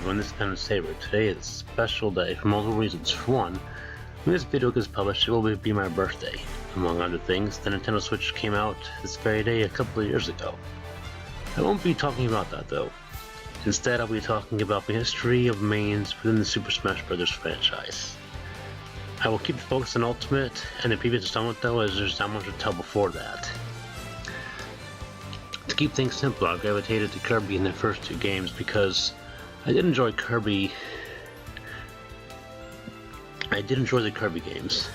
everyone, this is Saber. Today is a special day for multiple reasons. For one, when this video gets published, it will be my birthday. Among other things, the Nintendo Switch came out this very day a couple of years ago. I won't be talking about that though. Instead, I'll be talking about the history of mains within the Super Smash Bros. Franchise. I will keep the focus on Ultimate and the previous installment though, as there's not much to tell before that. To keep things simple, I gravitated to Kirby in the first two games because I did enjoy the Kirby games.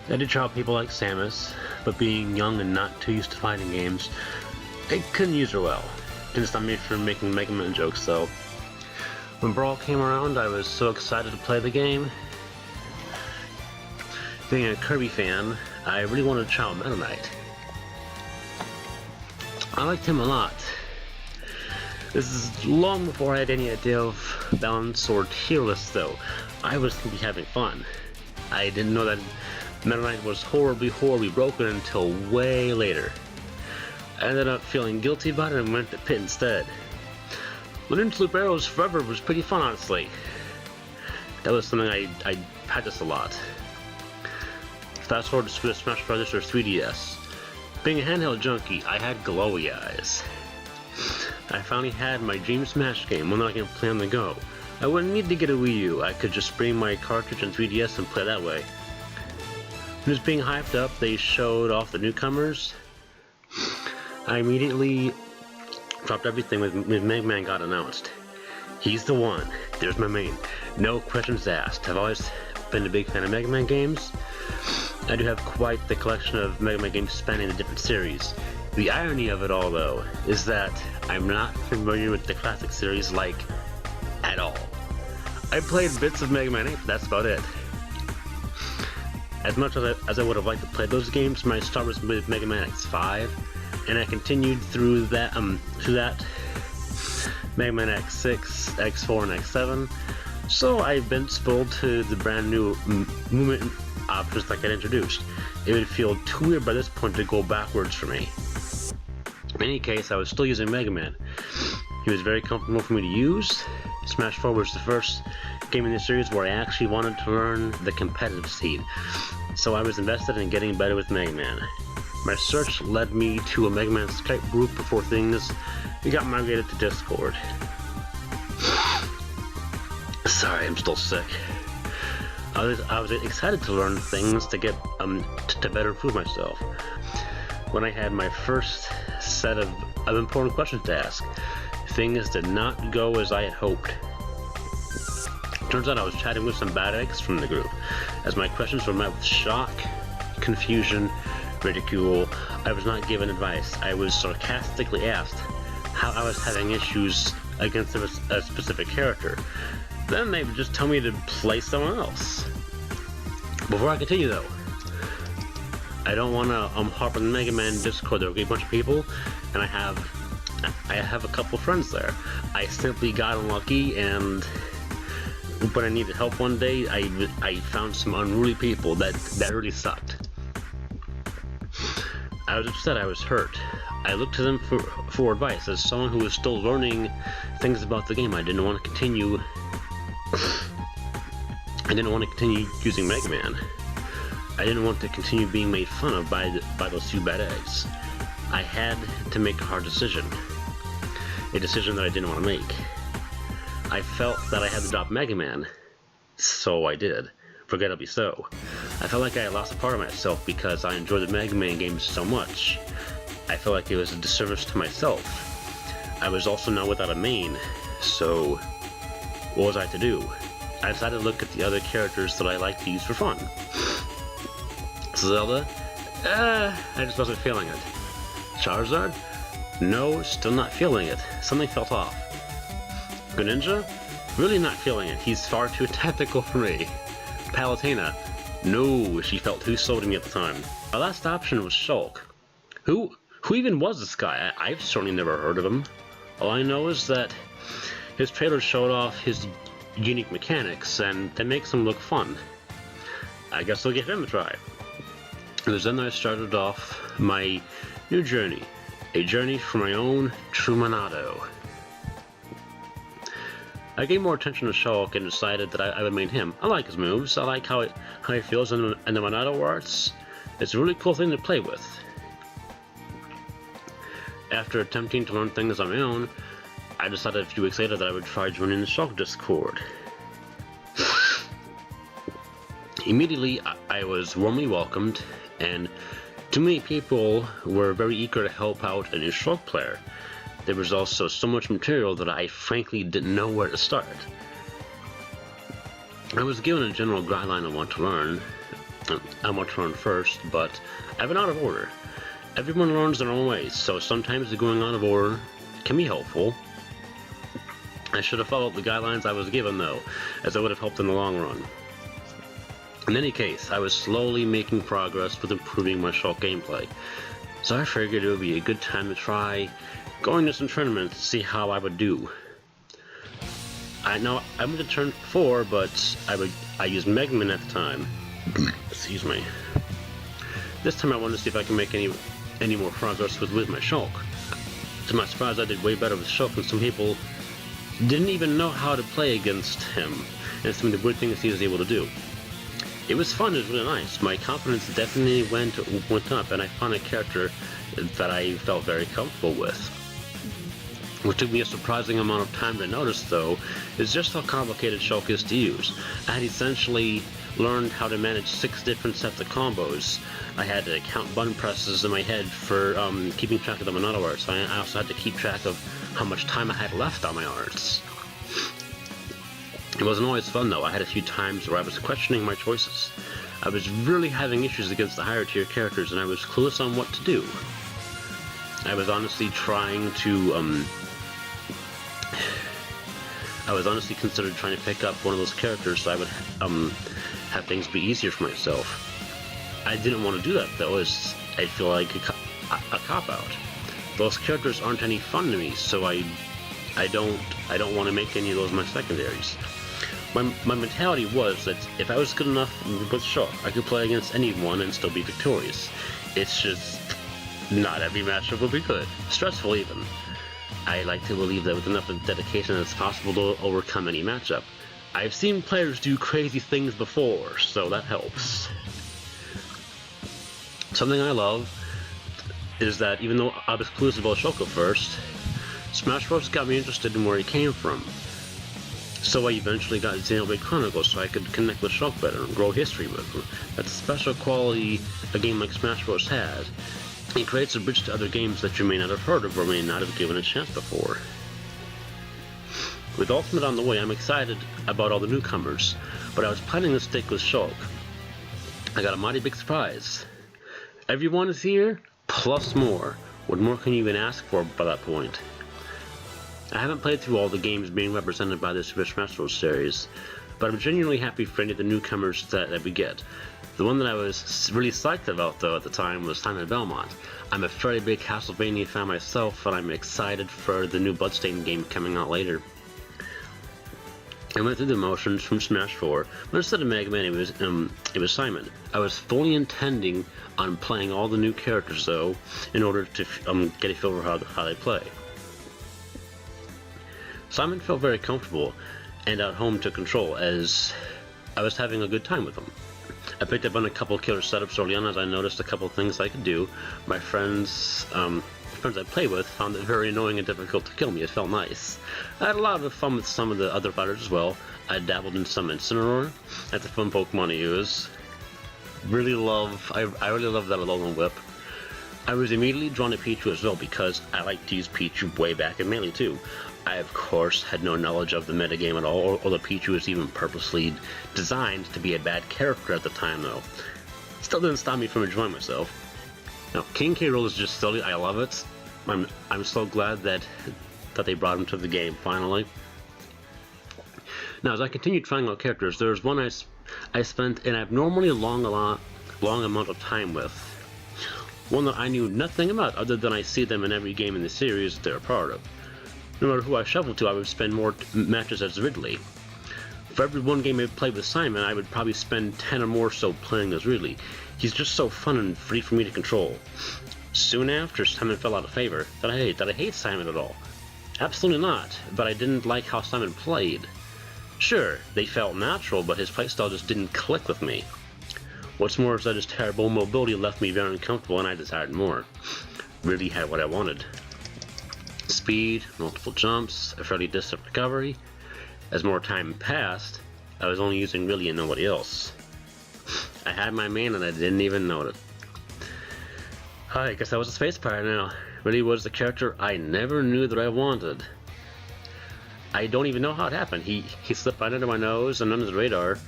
I did try out people like Samus, but being young and not too used to fighting games, I couldn't use her well. Didn't stop me from making MegaMan jokes though. When Brawl came around, I was so excited to play the game. Being a Kirby fan, I really wanted to try out Meta Knight. I liked him a lot. This is long before I had any idea of balance or tier lists though. I was simply having fun. I didn't know that Meta Knight was horribly broken until way later. I ended up feeling guilty about it and went to Pit instead. Learning to loop arrows forever was pretty fun, honestly. That was something I practiced a lot. Fast forward to Super Smash Bros. Or 3DS. Being a handheld junkie, I had glowy eyes. I finally had my dream Smash game, one that I can play on the go. I wouldn't need to get a Wii U, I could just bring my cartridge and 3DS and play that way. When it was being hyped up, they showed off the newcomers. I immediately dropped everything when MegaMan got announced. He's the one. There's my main. No questions asked. I've always been a big fan of MegaMan games. I do have quite the collection of MegaMan games spanning the different series. The irony of it all, though, is that I'm not familiar with the classic series, like, at all. I played bits of Mega Man 8, but that's about it. As much as I would have liked to play those games, my start was with Mega Man X5, and I continued through that Mega Man X6, X4, and X7. So I've been spoiled to the brand new movement options that get introduced. It would feel too weird by this point to go backwards for me. In any case, I was still using Mega Man. He was very comfortable for me to use. Smash 4 was the first game in the series where I actually wanted to learn the competitive scene, so I was invested in getting better with Mega Man. My search led me to a Mega Man Skype group before things got migrated to Discord. Sorry, I'm still sick. I was excited to learn things to get to better improve myself. When I had my first set of important questions to ask, things did not go as I had hoped. Turns out I was chatting with some bad eggs from the group, as my questions were met with shock, confusion, ridicule. I was not given advice. I was sarcastically asked how I was having issues against a specific character. Then they would just tell me to play someone else. Before I continue though, I don't want to harp on the Mega Man Discord. There are a great bunch of people, and I have a couple friends there. I simply got unlucky, and when I needed help one day, I found some unruly people that really sucked. I was upset. I was hurt. I looked to them for advice. As someone who was still learning things about the game, I didn't want to continue using Mega Man. I didn't want to continue being made fun of by those two bad eggs. I had to make a hard decision. A decision that I didn't want to make. I felt that I had to drop Mega Man, so I did. Regrettably so. I felt like I had lost a part of myself because I enjoyed the Mega Man games so much. I felt like it was a disservice to myself. I was also now without a main, so what was I to do? I decided to look at the other characters that I like to use for fun. Zelda? I just wasn't feeling it. Charizard? No, still not feeling it. Something felt off. Greninja? Really not feeling it. He's far too tactical for me. Palutena? No, she felt too slow to me at the time. My last option was Shulk. Who even was this guy? I've certainly never heard of him. All I know is that his trailer showed off his unique mechanics, and that makes him look fun. I guess I'll give him a try. It was then that I started off my new journey. A journey for my own Trumanado. I gave more attention to Shulk and decided that I would main him. I like his moves, I like how he feels in the Monado arts. It's a really cool thing to play with. After attempting to learn things on my own, I decided a few weeks later that I would try joining the Shulk Discord. Immediately, I was warmly welcomed, and too many people were very eager to help out a new Shulk player. There was also so much material that I frankly didn't know where to start. I was given a general guideline on what to learn first, but I've been out of order. Everyone learns their own ways, so sometimes the going out of order can be helpful. I should have followed the guidelines I was given though, as it would have helped in the long run. In any case, I was slowly making progress with improving my Shulk gameplay, so I figured it would be a good time to try going to some tournaments to see how I would do. I know I went to turn 4, but I used MegaMan at the time. Excuse me. This time I wanted to see if I can make any more progress with my Shulk. To my surprise, I did way better with Shulk, and some people didn't even know how to play against him, and some of the weird things he was able to do. It was fun, it was really nice. My confidence definitely went up, and I found a character that I felt very comfortable with. What took me a surprising amount of time to notice, though, is just how complicated Shulk is to use. I had essentially learned how to manage 6 different sets of combos. I had to count button presses in my head for keeping track of the Monado arts. I also had to keep track of how much time I had left on my arts. It wasn't always fun though. I had a few times where I was questioning my choices. I was really having issues against the higher tier characters, and I was clueless on what to do. I was honestly considered trying to pick up one of those characters so I would have things be easier for myself. I didn't want to do that though, as I feel like a cop-out. Those characters aren't any fun to me, so I don't want to make any of those my secondaries. My mentality was that if I was good enough with Shulk, I could play against anyone and still be victorious. It's just not every matchup will be good. Stressful even. I like to believe that with enough dedication it's possible to overcome any matchup. I've seen players do crazy things before, so that helps. Something I love is that even though I was clueless about Shulk at first, Smash Bros. Got me interested in where he came from. So I eventually got Xenoblade Chronicles so I could connect with Shulk better and grow history with him. That's a special quality a game like Smash Bros. Has. It creates a bridge to other games that you may not have heard of or may not have given a chance before. With Ultimate on the way, I'm excited about all the newcomers, but I was planning to stick with Shulk. I got a mighty big surprise. Everyone is here, plus more. What more can you even ask for by that point? I haven't played through all the games being represented by the Super Smash Bros. Series, but I'm genuinely happy for any of the newcomers that we get. The one that I was really psyched about, though, at the time was Simon Belmont. I'm a very big Castlevania fan myself, and I'm excited for the new Bloodstained game coming out later. I went through the motions from Smash 4, but instead of MegaMan, it was Simon. I was fully intending on playing all the new characters, though, in order to get a feel for how they play. Simon felt very comfortable and at home to control, as I was having a good time with him. I picked up on a couple killer setups early on as I noticed a couple things I could do. My friends I played with found it very annoying and difficult to kill me. It felt nice. I had a lot of fun with some of the other fighters as well. I dabbled in some Incineroar. That's a fun Pokemon to use. I really love that Alolan Whip. I was immediately drawn to Pichu as well because I like to use Pichu way back in Melee too. I of course had no knowledge of the metagame at all, or the Pichu was even purposely designed to be a bad character at the time though. Still didn't stop me from enjoying myself. Now, King K. Rool is just silly, I love it. I'm so glad that they brought him to the game finally. Now, as I continued trying out characters, there's one I spent an abnormally long amount of time with. One that I knew nothing about other than I see them in every game in the series they're a part of. No matter who I shuffled to, I would spend more matches as Ridley. For every one game I played with Simon, I would probably spend 10 or more so playing as Ridley. He's just so fun and free for me to control. Soon after, Simon fell out of favor. Did I hate Simon at all? Absolutely not, but I didn't like how Simon played. Sure, they felt natural, but his playstyle just didn't click with me. What's more is that his terrible mobility left me very uncomfortable and I desired more. Really had what I wanted. Speed, multiple jumps, a fairly distant recovery. As more time passed, I was only using Ridley and nobody else. I had my man and I didn't even know it. I guess I was a space pirate now. Ridley was the character I never knew that I wanted. I don't even know how it happened. He slipped right under my nose and under the radar.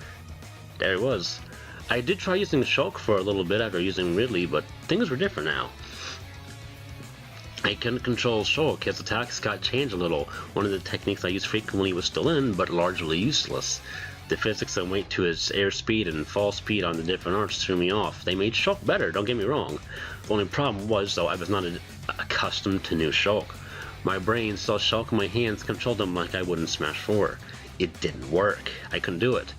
There he was. I did try using Shulk for a little bit after using Ridley, but things were different now. I couldn't control Shulk. His attacks got changed a little. One of the techniques I used frequently was still in, but largely useless. The physics that went to his airspeed and fall speed on the different arts threw me off. They made Shulk better, don't get me wrong. The only problem was, though, I was not accustomed to new Shulk. My brain saw Shulk in my hands, controlled him like I would in Smash 4. It didn't work. I couldn't do it.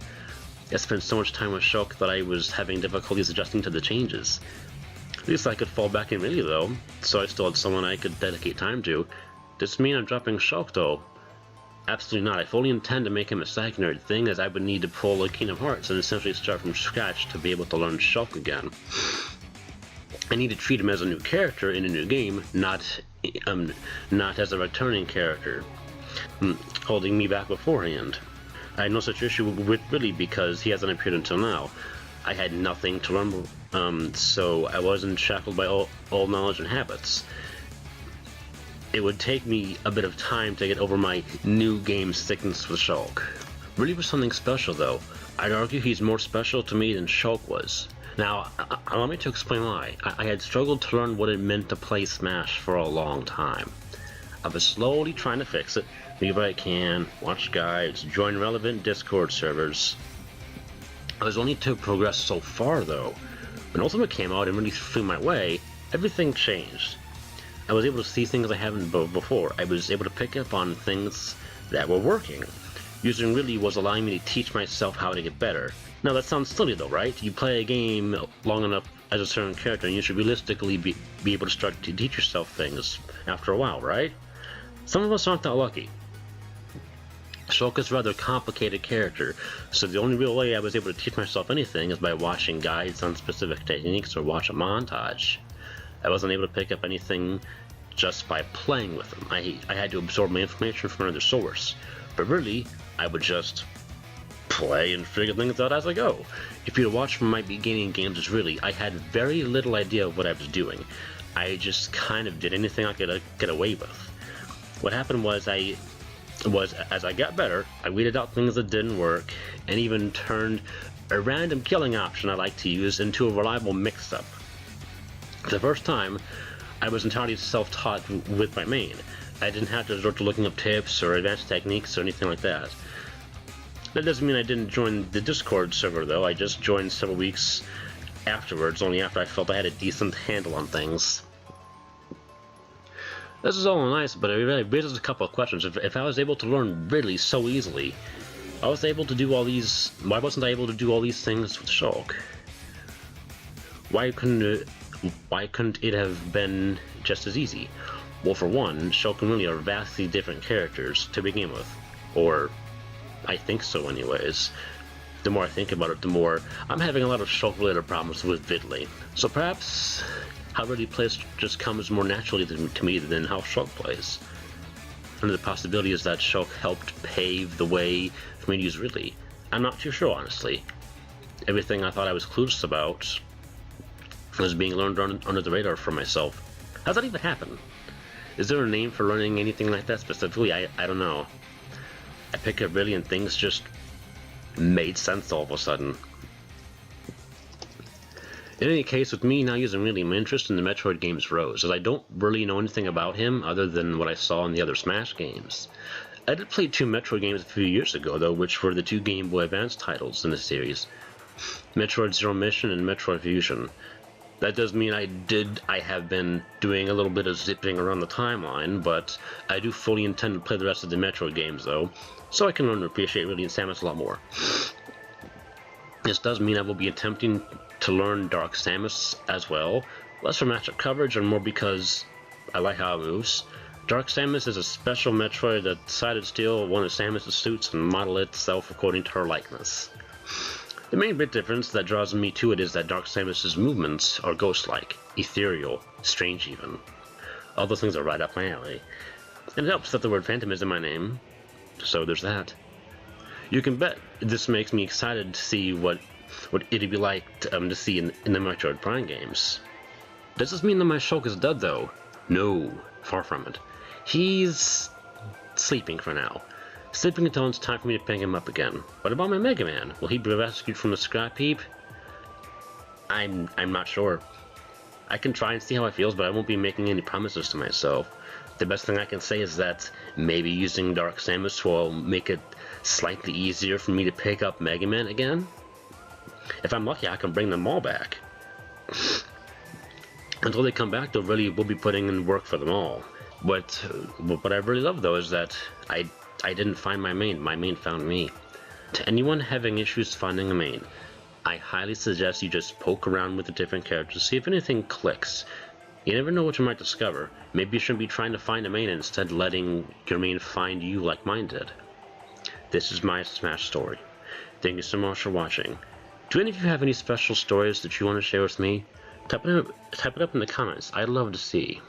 I spent so much time with Shulk that I was having difficulties adjusting to the changes. At least I could fall back in Ridley though, so I still had someone I could dedicate time to. Does this mean I'm dropping Shulk though? Absolutely not. I fully intend to make him a secondary thing, as I would need to pull a Kingdom Hearts and essentially start from scratch to be able to learn Shulk again. I need to treat him as a new character in a new game, not as a returning character, holding me back beforehand. I had no such issue with Ridley because he hasn't appeared until now. I had nothing to learn, so I wasn't shackled by old knowledge and habits. It would take me a bit of time to get over my new game sickness with Shulk. Ridley was something special though. I'd argue he's more special to me than Shulk was. Now, allow me to explain why. I had struggled to learn what it meant to play Smash for a long time. I was slowly trying to fix it, read what I can, watch guides, join relevant Discord servers. I was only to progress so far though. When Ultimate came out and really flew my way, everything changed. I was able to see things I haven't before. I was able to pick up on things that were working. Using Ridley was allowing me to teach myself how to get better. Now that sounds silly though, right? You play a game long enough as a certain character and you should realistically be able to start to teach yourself things after a while, right? Some of us aren't that lucky. Shulk is a rather complicated character, so the only real way I was able to teach myself anything is by watching guides on specific techniques or watch a montage. I wasn't able to pick up anything just by playing with him. I had to absorb my information from another source. But really, I would just play and figure things out as I go. If you'd watched from my beginning games as Ridley, I had very little idea of what I was doing. I just kind of did anything I could get away with. What happened was as I got better, I weeded out things that didn't work, and even turned a random killing option I like to use into a reliable mix-up. For the first time, I was entirely self-taught with my main. I didn't have to resort to looking up tips or advanced techniques or anything like that. That doesn't mean I didn't join the Discord server though. I just joined several weeks afterwards, only after I felt I had a decent handle on things. This is all nice, but it raises a couple of questions. If I was able to learn Ridley so easily, why wasn't I able to do all these things with Shulk? Why couldn't it have been just as easy? Well, for one, Shulk and Ridley are vastly different characters to begin with. Or, I think so anyways. The more I think about it, the more I'm having a lot of Shulk-related problems with Ridley. So perhaps how Ridley plays just comes more naturally to me than how Shulk plays. And the possibility is that Shulk helped pave the way for me to use Ridley. I'm not too sure, honestly. Everything I thought I was clueless about was being learned under the radar for myself. How's that even happen? Is there a name for learning anything like that specifically? I don't know. I pick up Ridley and things just made sense all of a sudden. In any case, with me now using Ridley, my interest in the Metroid games rose, as I don't really know anything about him other than what I saw in the other Smash games. I did play 2 Metroid games a few years ago, though, which were the 2 Game Boy Advance titles in the series. Metroid Zero Mission and Metroid Fusion. That does mean I have been doing a little bit of zipping around the timeline, but I do fully intend to play the rest of the Metroid games, though, so I can learn to appreciate Ridley and Samus a lot more. This does mean I will be attempting to learn Dark Samus as well, less for matchup coverage and more because I like how it moves. Dark Samus is a special Metroid that decided to steal one of Samus' suits and model itself according to her likeness. The main bit difference that draws me to it is that Dark Samus' movements are ghost-like, ethereal, strange even. All those things are right up my alley. And it helps that the word Phantom is in my name, so there's that. You can bet this makes me excited to see what it'd be like to see in the Metroid Prime games. Does this mean that my Shulk is dead though? No, far from it. He's sleeping for now. Sleeping until it's time for me to pick him up again. What about my MegaMan? Will he be rescued from the scrap heap? I'm not sure. I can try and see how it feels, but I won't be making any promises to myself. The best thing I can say is that maybe using Dark Samus will make it slightly easier for me to pick up MegaMan again. If I'm lucky, I can bring them all back. Until they come back, we'll be putting in work for them all. But what I really love though is that I didn't find my main. My main found me. To anyone having issues finding a main, I highly suggest you just poke around with the different characters, see if anything clicks. You never know what you might discover. Maybe you shouldn't be trying to find a main and instead letting your main find you like mine did. This is my Smash story. Thank you so much for watching. Do any of you have any special stories that you want to share with me? Type it up in the comments. I'd love to see.